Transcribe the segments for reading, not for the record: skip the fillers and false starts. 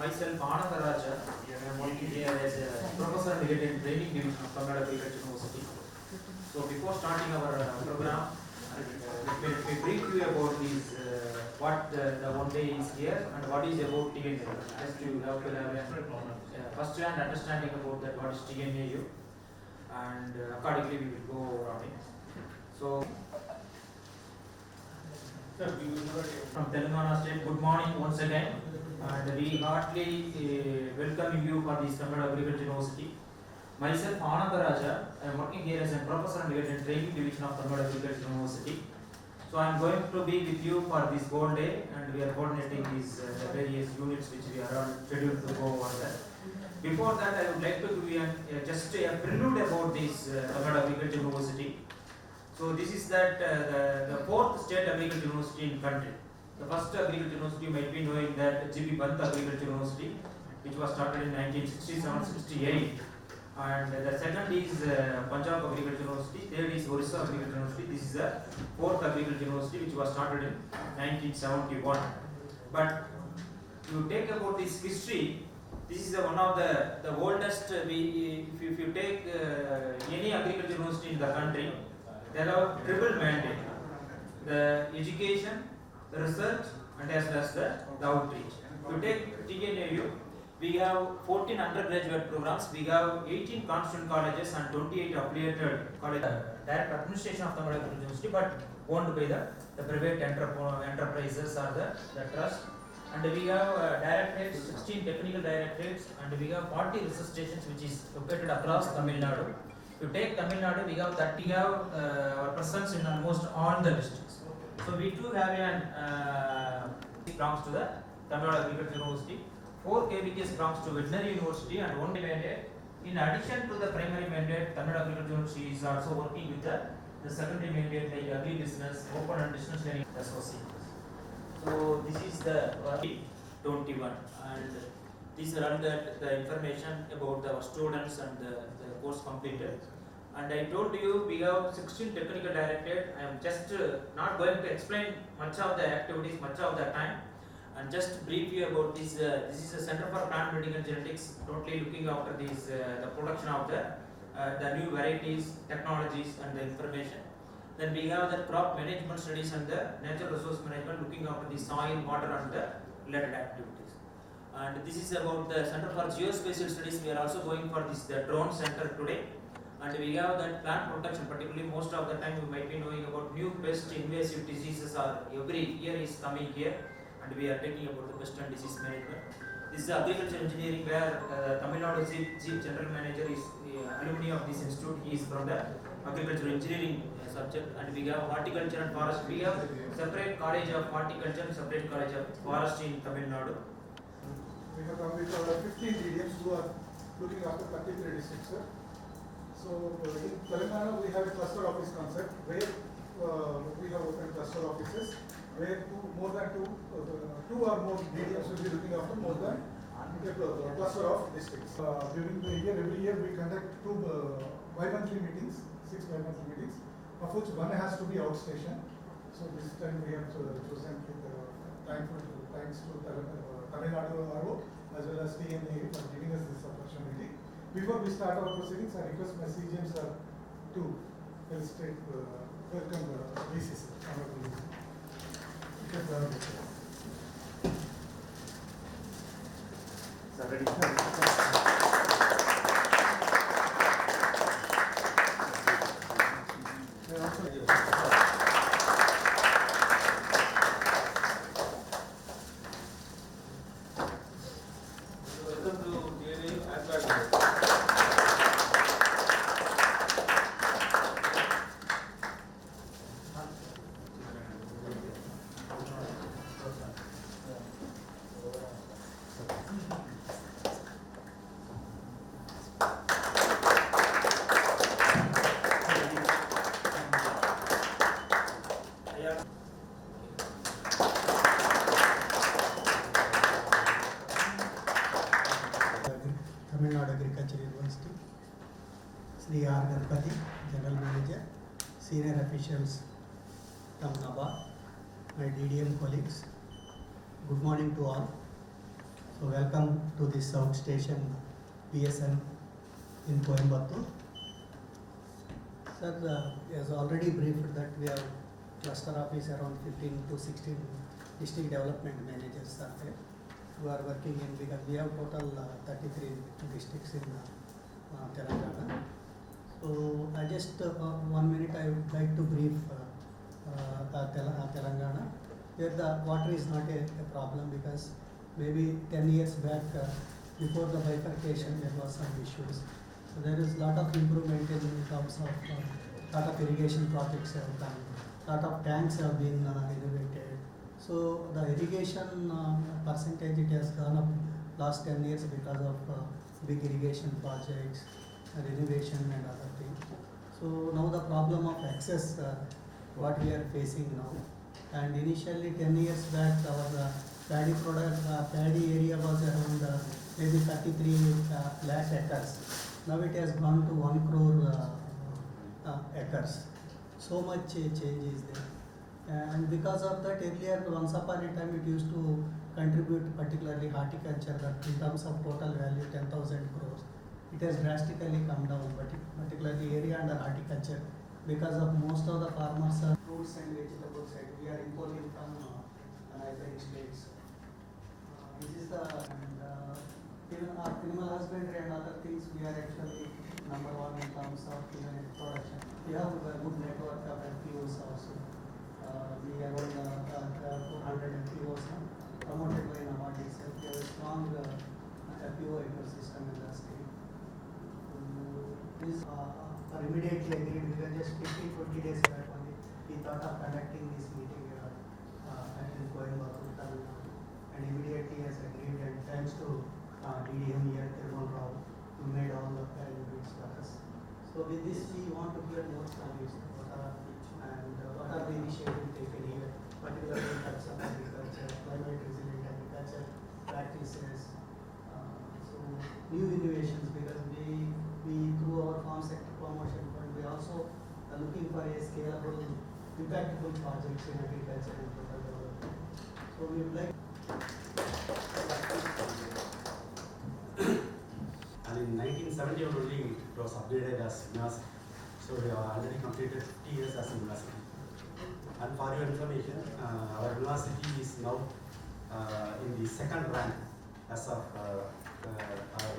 Myself, Anandaraja, I am working here as a professor in training division of Tamil Nadu Agriculture University. So before starting our program, let me brief you about this, what the one day is here and what is about TNAU. Just you have to have a first hand understanding about that what is TNAU, and accordingly we will go around it. So from Telangana state, good morning once again, and we heartily welcome you for this Tamil Nadu Agriculture University. Myself, Anandaraja, I am working here as a professor in training division of Tamil Nadu Agriculture University. So I am going to be with you for this whole day, and we are coordinating these various units which we are all scheduled to go over there. Before that, I would like to give you just a prelude about this Tamil Nadu Agriculture University. So this is that the fourth state agriculture university in country. The first agriculture university you might be knowing that GB Bant Agriculture University, which was started in 1967-68, and the second is Punjab Agriculture University, third is Orissa Agriculture University. This is the fourth agriculture university which was started in 1971. But to take about this history, this is one of the oldest. If you take any agriculture university in the country, there are triple mandate: the education, the research, and as well as the outreach. If you take TNAU, we have 14 undergraduate programs, we have 18 constituent colleges and 28 affiliated colleges. Direct administration of the Tamil Nadu University, but owned by the private enterprises or the trust. And we have directorates, 16 technical directorates, and we have 40 research stations which is located across Tamil Nadu. If you take Tamil Nadu, we have 30 our presence in almost all the districts. So we do have belongs to the Tamil Nadu Agriculture University, 4 KVKs belongs to Veterinary University, and 1 mandate. In addition to the primary mandate, Tamil Nadu Agriculture University is also working with the secondary mandate like agri business, open and distance learning associations. So this is the 21, and these are all the information about our students and the course completed. And I told you we have 16 technical directorate. I am just not going to explain much of the activities, much of the time, and just brief you about this. This is a Center for Plant Breeding and Genetics, totally looking after this the production of the new varieties, technologies, and the information. Then we have the crop management studies and the natural resource management, looking after the soil, water, and the related activities. And this is about the Center for Geospatial Studies. We are also going for this the drone center today. And we have that plant protection, particularly most of the time you might be knowing about new pest invasive diseases are every year is coming here, and we are taking about the pest and disease management. This is agriculture engineering, where Tamil Nadu Chief General Manager is alumni of this institute. He is from the agriculture engineering subject. And we have horticulture and forest. We have separate college of horticulture and separate college of forest in Tamil Nadu. We have come with 15 DDMs who are looking after 33 districts, sir. So in Telangana we have a cluster office concept where we have opened cluster offices where two or more DDMs will be looking after more than a cluster of districts. During the year, every year we conduct 2 bi-monthly meetings, 6 bi-monthly meetings, of which one has to be outstation. So this time we have chosen thanks to Tamil Nadu RO as well as TNAU for giving us this opportunity. Before we start our proceedings, I request my CGMs to illustrate welcome VCC. Tamil Nadu Agriculture University, Sri R. Ganpati, General Manager, senior officials from NABARD, my DDM colleagues, good morning to all. So welcome to this outstation PSN in Coimbatore. Sir, as already briefed that we have cluster office around 15 to 16 district development managers are there who are working in, because we have total 33 districts in Telangana. So I just 1 minute I would like to brief Telangana, where the water is not a problem, because maybe 10 years back before the bifurcation there was some issues. So there is lot of improvement in terms of lot of irrigation projects have done, lot of tanks have been renovated. So the irrigation percentage, it has gone up last 10 years because of big irrigation projects, renovation and other things. So now the problem of access, what we are facing now, and initially 10 years back our paddy area was around maybe 33 lakh acres. Now it has gone to 1 crore acres. So much change is there. And because of that, earlier once upon a time it used to contribute, particularly horticulture, that in terms of total value 10,000 crores. It has drastically come down, but particularly area under horticulture, because of most of the farmers are fruits and vegetables and we are importing from neighboring states. This is the even animal husbandry and other things, we are actually number one in terms of even production. We have a good network of FPOs also. We have around 400 FPOs promoted by NABARD itself. We have a strong FPO ecosystem in the state. This are immediately agreed, because just 15-20 days back only we thought of conducting this meeting in Coimbatore, and immediately has agreed, and thanks to DDM here, Thirumal Rao, who made all the arrangements for us. So with this we want to hear more from you, what are the initiatives taken here, particularly in terms of agriculture, climate resilient agriculture practices, so new innovations, because we through our farm sector promotion fund, we also are looking for a scalable, impactful projects in agriculture and rural development. So we would like. And in 1971 only it was upgraded as university. So we have already completed 50 years as a university. And for your information, our university is now in the second rank as of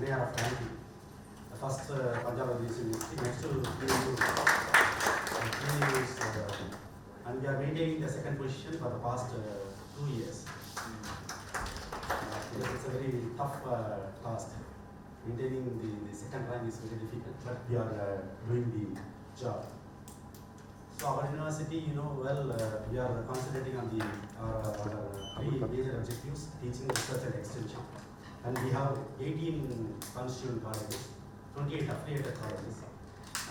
NARF ranking. The first Punjab Agriculture University, next to TNAU is, and we are maintaining the second position for the past 2 years. Because it's a very tough task. Maintaining the second rank is very difficult, but we are doing the job. So our university, you know, we are concentrating on our 3 major objectives: teaching, research and extension. And we have 18 constituent colleges, 28 affiliated colleges,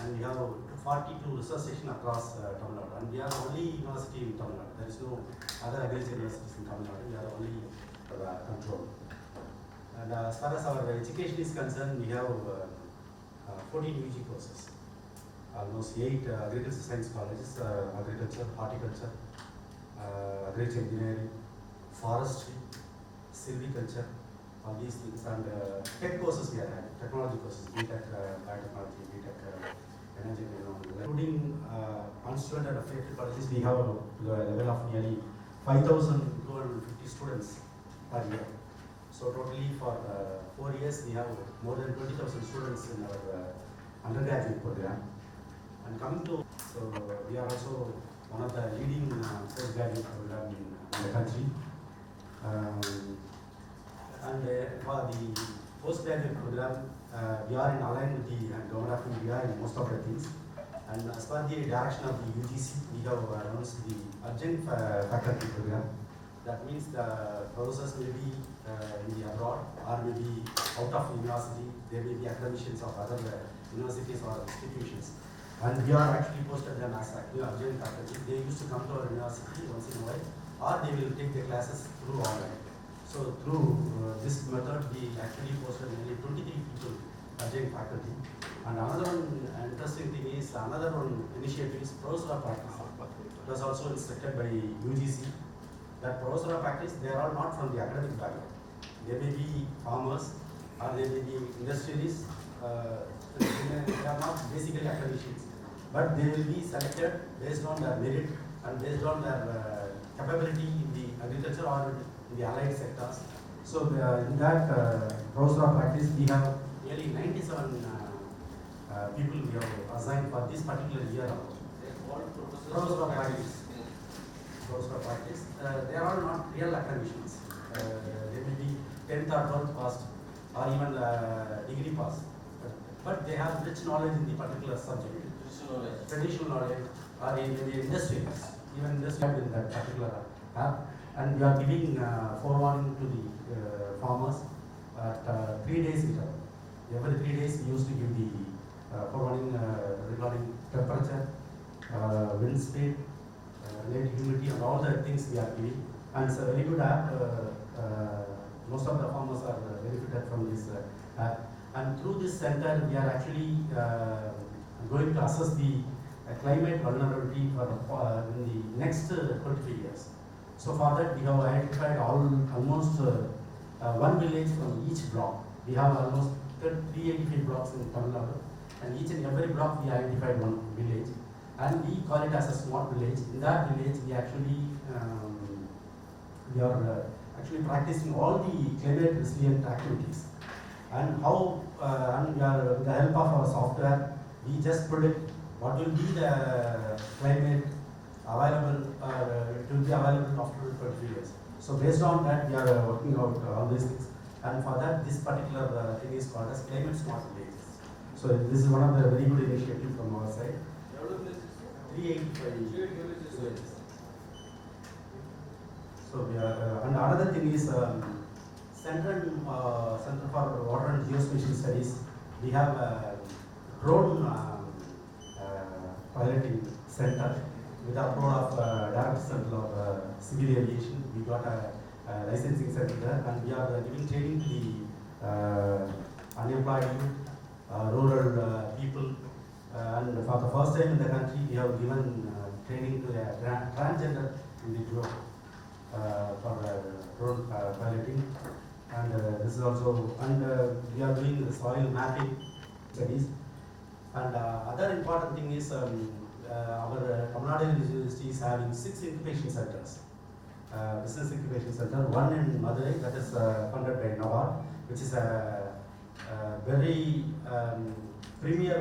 and we have 42 research stations across Tamil Nadu. And we are the only university in Tamil Nadu. There is no other agriculture universities in Tamil Nadu. We are the only control. And as far as our education is concerned, we have 14 UG courses, almost 8 agriculture science colleges, agriculture, horticulture, agriculture engineering, forestry, silviculture, all these things, and tech courses we are having, technology courses, BTech, biotechnology, BTech, energy, including constituent and affiliated colleges. We have a level of nearly 5,250 students per year. So totally for 4 years we have more than 20,000 students in our undergraduate program. And coming to, so we are also one of the leading postgraduate program in the country. And for the postgraduate program, we are in aligned with the Government of India in most of the things. And as per the direction of the UGC, we have announced the adjunct faculty program. That means the professors may be in the abroad or may be out of university. There may be academicians of other universities or institutions. And we are actually posted them as adjunct faculty. They used to come to our university once in a while, or they will take the classes through online. So through this method, we actually posted nearly 23 people adjunct faculty. And another one interesting thing is, another one initiative is professor of practice. It was also instructed by UGC. That professor of practice, they are all not from the academic background. They may be farmers or they may be industrialists. They are not basically academicians, but they will be selected based on their merit and based on their capability in the agriculture or in the allied sectors. So in that professor of practice, we have nearly 97 people we have assigned for this particular year. Professor of practice. Professor of practice. They are all not real academicians. They may be 10th or 12th passed or even degree passed. But they have rich knowledge in the particular subject. Traditional knowledge or in the industries. Even industry in that particular app. And we are giving forewarning to the farmers at 3 days interval. Every 3 days we used to give the forewarning regarding temperature, wind speed, relative humidity, and all the things we are giving. And it's a very good app. Most of the farmers are benefited from this app. And through this center, we are actually going to assess the climate vulnerability for in the next 23 years. So for that, we have identified almost one village from each block. We have almost 385 blocks in Tamil Nadu, and each and every block we identified one village, and we call it as a smart village. In that village, we actually are actually practicing all the climate resilient activities, and how and we are, with the help of our software, we just predict what will be the climate available. It will be available after 23 years. So based on that, we are working out all these things. And for that, this particular thing is called as climate smart villages. So this is one of the very good initiatives from our side. 385 villages. So we are, and another thing is Center for Water and Geospatial Studies. We have a drone piloting center with the approval of Director Central of Civil Aviation. We got a licensing center there, and we are giving training to the unemployed youth, rural people, and for the first time in the country, we have given training to the transgender individual for drone piloting, and this is also, and we are doing the soil mapping studies. And other important thing is our Tamil Nadu University is having 6 incubation centers. Business incubation center, one in Madurai, that is funded by NABARD, which is a very premier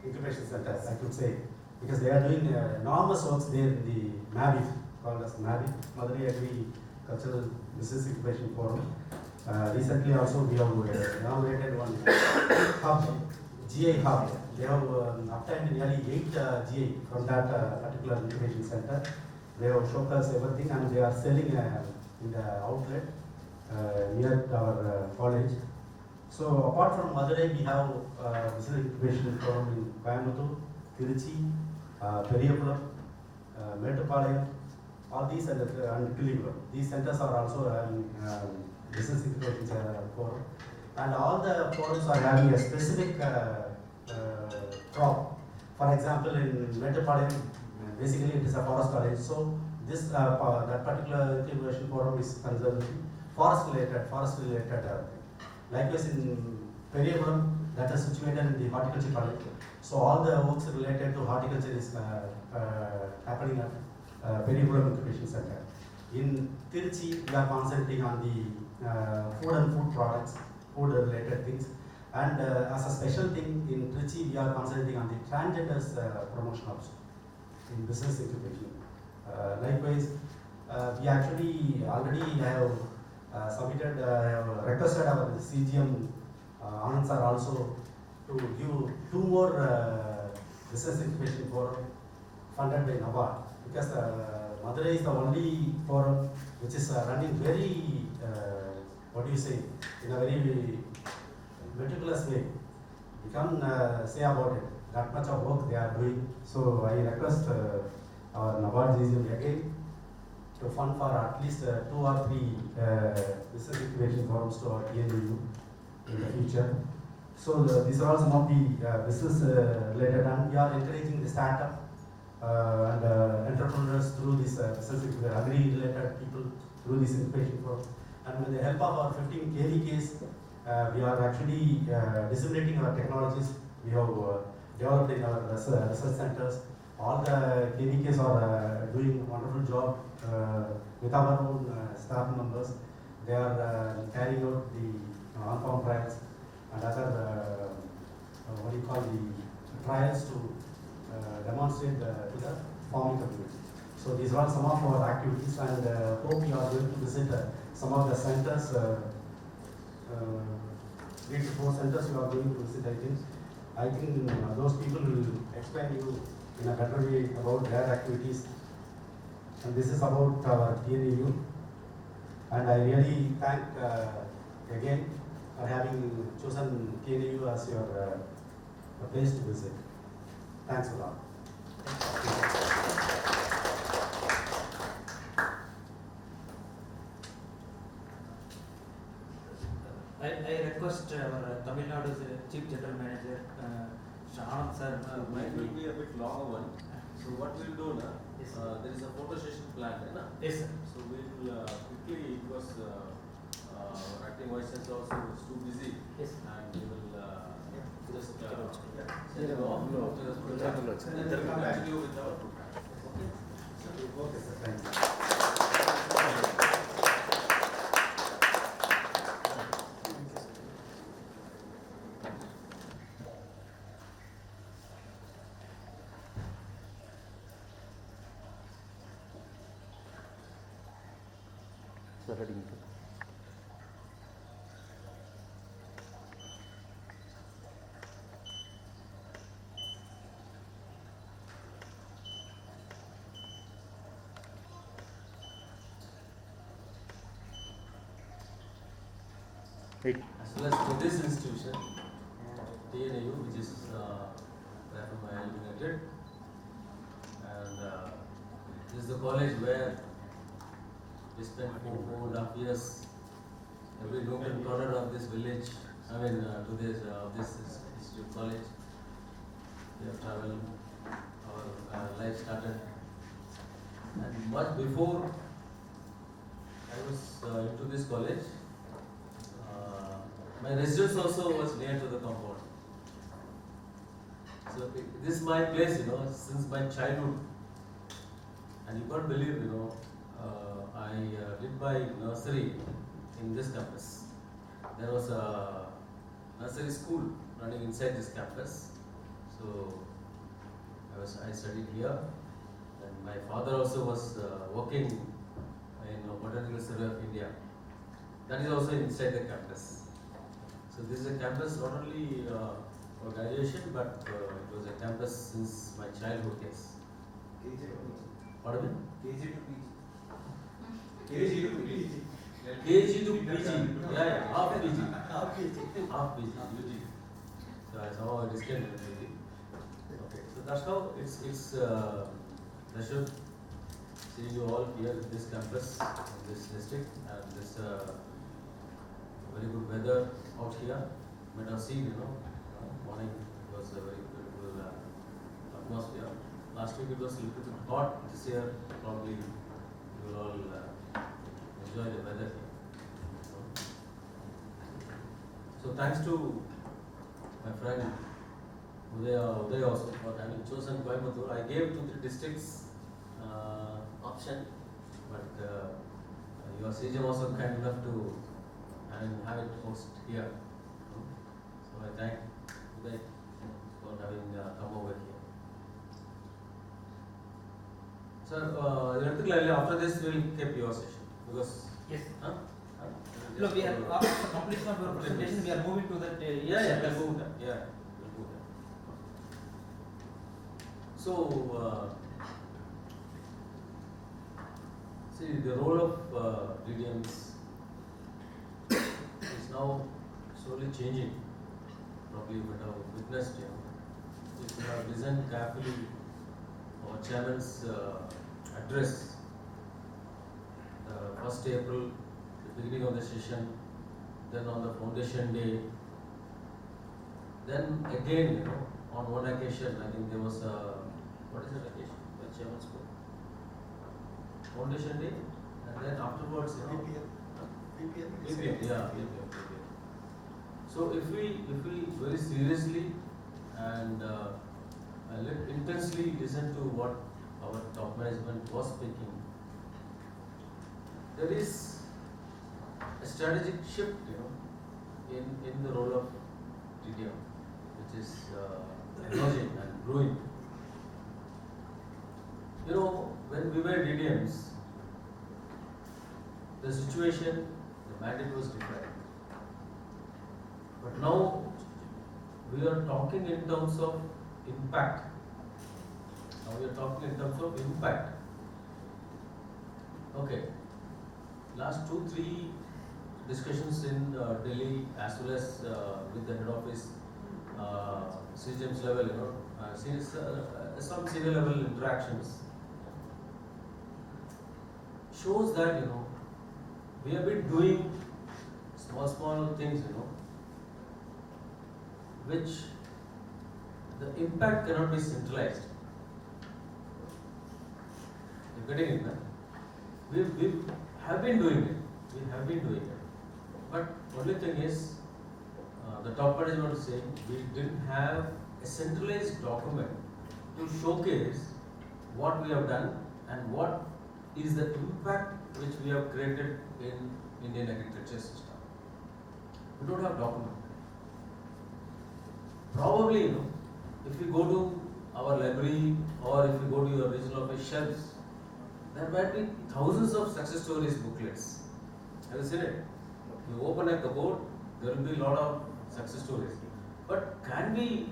incubation center, I could say, because they are doing enormous works there in the MABI, called as MABI, Madurai Agricultural Business Incubation Forum. Recently also we have inaugurated one hub, GI hub. They have obtained nearly 8 GI from that particular incubation center. They have showcased everything, and they are selling in the outlet near our college. So apart from Madurai, we have business incubation forum in Coimbatore, Tiruchi, Periyapuram, Mettupalayam, all these and Killipuram. These centers are also having business incubation forum, and all the forums are having a specific crop. For example, in Mettupalayam, basically it is a forest college, so this that particular incubation forum is conservation, forest related. Likewise in Periyapuram, that is situated in the horticulture college, so all the works related to horticulture is happening at Periyapuram Incubation Center. In Tiruchi, we are concentrating on the food and food products, food related things, and as a special thing in Tiruchi, we are concentrating on the transgenders promotion also in business incubation. Likewise, we actually already have submitted, requested our CGM Anand sir also to give 2 more business incubation forum funded by NABARD, because Madurai is the only forum which is running very, what do you say, in a very meticulous way. We can say about it, that much of work they are doing. So I request our NABARD CGM again to fund for at least 2 or 3 business incubation forums to our TNAU in the future. So these are all some of the business related, and we are encouraging the startup and entrepreneurs through this business incubation, agri related people through this incubation forum. And with the help of our 15 KVKs, we are actually disseminating our technologies. We have developed in our research centers. All the KVKs are doing a wonderful job with our own staff members. They are carrying out the on-farm trials and other the trials to demonstrate to the farming community. So these are some of our activities, and hope you are going to visit some of the centers, 3 to 4 centers you are going to visit. I think those people will explain you in a better way about their activities. And this is about our TNAU. And I really thank again for having chosen TNAU as your place to visit. Thanks a lot. I request our Tamil Nadu's Chief General Manager, Anand sir. Mine will be a bit longer one. So what we'll do now, Yes. there is a photo session planned, na? Yes, sir. So we'll quickly, because our acting vice chancellor also is too busy, Yes. and we will just send Yeah. it off to the program, and then we'll come back to you with our program. Okay? Okay, sir. Thank you. As well as for this institution, TNAU, which is Rafael United, and this is the college where we spent 4.5 years. Every nook and corner of this village, to this institute college, we have traveled. Our life started, and much before I was into this college. My residence also was near to the compound. So this is my place, since my childhood. And you can't believe, I did my nursery in this campus. There was a nursery school running inside this campus. So I studied here. And my father also was working in Botanical Survey of India. That is also inside the campus. So this is a campus not only for graduation, but it was a campus since my childhood days. Pardon me? KG to PG. Yeah, half PG. Half PG. UG. So I somehow disclaimed PG. Okay, so that's how it's pleasure seeing you all here in this campus, in this district, and this very good weather out here. Might have seen, morning it was a very beautiful atmosphere. Last week it was a little bit hot. This year probably you will all enjoy the weather here. So thanks to my friend Uday also for having chosen Coimbatore. I gave 2-3 districts option, but your CGM also kind enough to have it host here. So I thank Uday for having come over here. Sir, after this we will keep your session because. Yes. Huh? No, we are after completion of your presentation, we are moving to that. We'll move that. Yeah, we'll move that. So, see, the role of DDMs is now slowly changing. Probably you would have witnessed, if you have listened carefully our chairman's address, the 1st April, the beginning of the session, then on the foundation day, then again, on one occasion, I think there was a, what is that occasion? The chairman spoke. Foundation day, and then afterwards, BPM, yeah, BPM. So if we very seriously and intensely listen to what our top management was speaking, there is a strategic shift, in the role of TDM, which is emerging and growing. When we were DDMs, the situation, the mandate was different. But now we are talking in terms of impact. Now we are talking in terms of impact. Okay. Last 2-3 discussions in Delhi as well as with the head office, CGM's level, some senior level interactions shows that we have been doing small things, which the impact cannot be centralized. You're getting it, man? We have been doing it. But only thing is, the top management is saying we didn't have a centralized document to showcase what we have done and what is the impact which we have created in Indian agriculture system. We don't have document. Probably, if you go to our library or if you go to your regional office shelves, there might be thousands of success stories booklets. Have you seen it? You open a cupboard, there will be a lot of success stories. But can we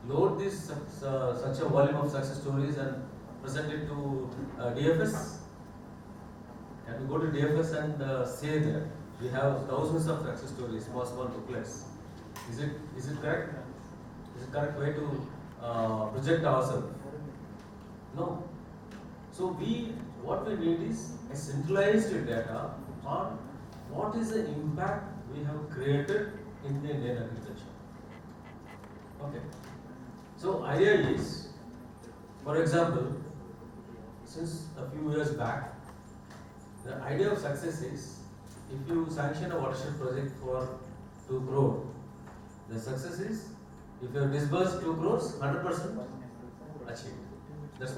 load this such a volume of success stories and present it to DFS? Can we go to DFS and say that we have thousands of success stories, small booklets? Is it correct? Is it correct way to project ourselves? No. So what we need is a centralized data on what is the impact we have created in the Indian agriculture. Okay. So idea is, for example, since a few years back, the idea of success is if you sanction a watershed project for 2 crore, the success is if you have disbursed 2 crores, 100% achieved.